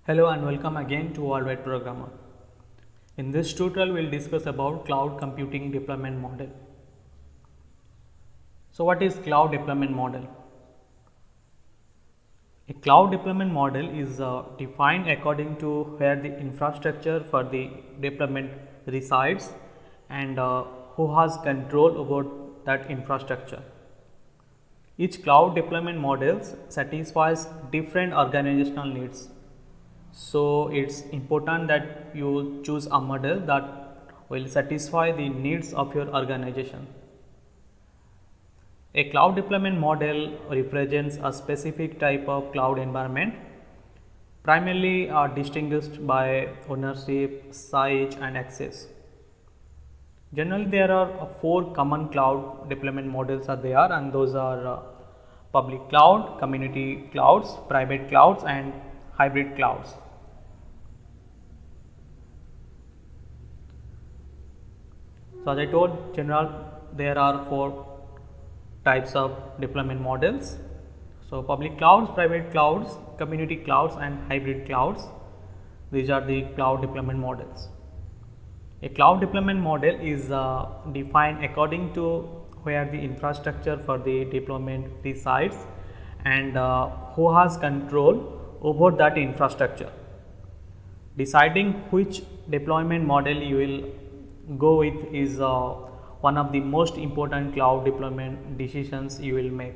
Hello and welcome again to Worldwide Programmer. In this tutorial, we will discuss about cloud computing deployment model. So what is cloud deployment model? A cloud deployment model is defined according to where the infrastructure for the deployment resides and who has control over that infrastructure. Each cloud deployment model satisfies different organizational needs. So it's important that you choose a model that will satisfy the needs of your organization. A cloud deployment model represents a specific type of cloud environment, primarily are distinguished by ownership, size and access. Generally, there are four common cloud deployment models are there, and those are public cloud, community clouds, private clouds and hybrid clouds. So as I told, there are four types of deployment models. So public clouds, private clouds, community clouds and hybrid clouds. These are the cloud deployment models. A cloud deployment model is defined according to where the infrastructure for the deployment resides and who has control over that infrastructure. Deciding which deployment model you will go with is one of the most important cloud deployment decisions you will make.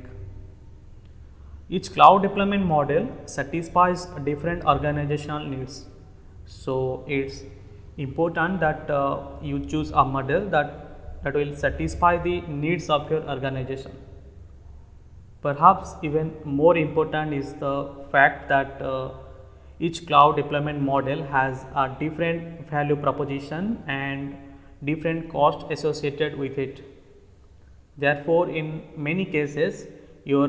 Each cloud deployment model satisfies different organizational needs. So it's important that you choose a model that will satisfy the needs of your organization. Perhaps even more important is the fact that each cloud deployment model has a different value proposition and different cost associated with it. Therefore, in many cases, your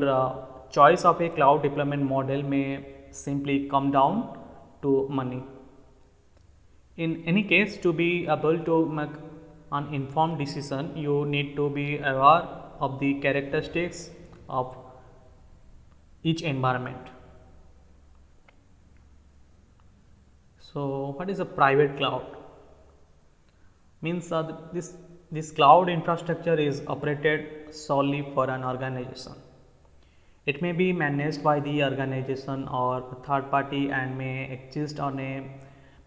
choice of a cloud deployment model may simply come down to money. In any case, to be able to make an informed decision, you need to be aware of the characteristics of each environment. So, what is a private cloud? Means this cloud infrastructure is operated solely for an organization. It may be managed by the organization or a third party and may exist on a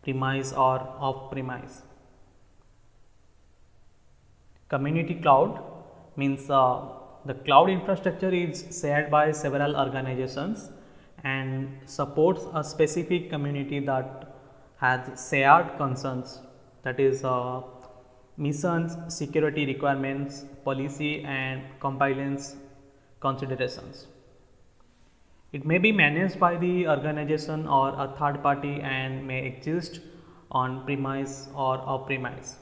premise or off premise. Community cloud means the cloud infrastructure is shared by several organizations and supports a specific community that has shared concerns, that is missions, security requirements, policy and compliance considerations. It may be managed by the organization or a third party and may exist on premise or off premise.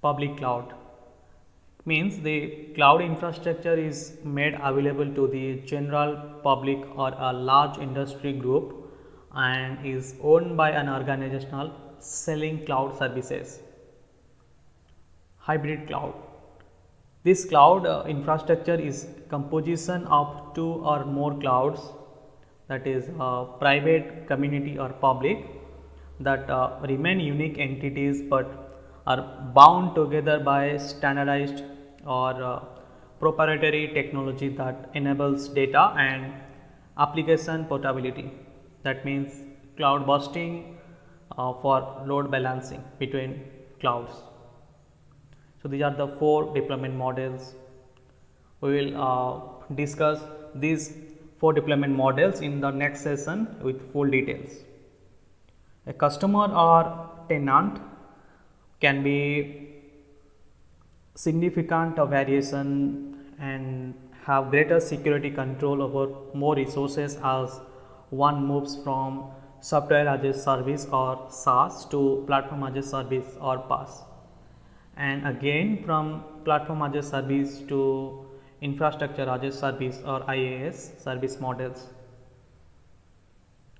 Public cloud means the cloud infrastructure is made available to the general public or a large industry group and is owned by an organization selling cloud services. Hybrid cloud. This cloud infrastructure is composition of two or more clouds, that is private, community or public, that remain unique entities but are bound together by standardized or proprietary technology that enables data and application portability. That means cloud bursting for load balancing between clouds. So these are the four deployment models. We will discuss these four deployment models in the next session with full details. A customer or tenant can be significant variation and have greater security control over more resources as one moves from software as a service or SaaS to platform as a service or PaaS, and again from platform as a service to infrastructure as a service or IaaS service models.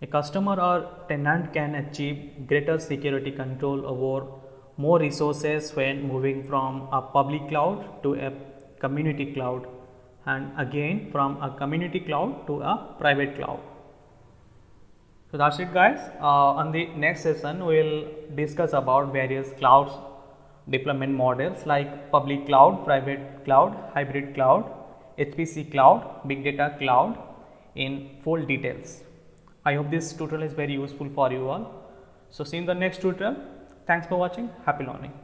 A customer or tenant can achieve greater security control over more resources when moving from a public cloud to a community cloud, and again from a community cloud to a private cloud. So that's it guys. On the next session we will discuss about various clouds deployment models like public cloud, private cloud, hybrid cloud, HPC cloud, big data cloud in full details. I hope this tutorial is very useful for you all. So see you in the next tutorial. Thanks for watching. Happy learning.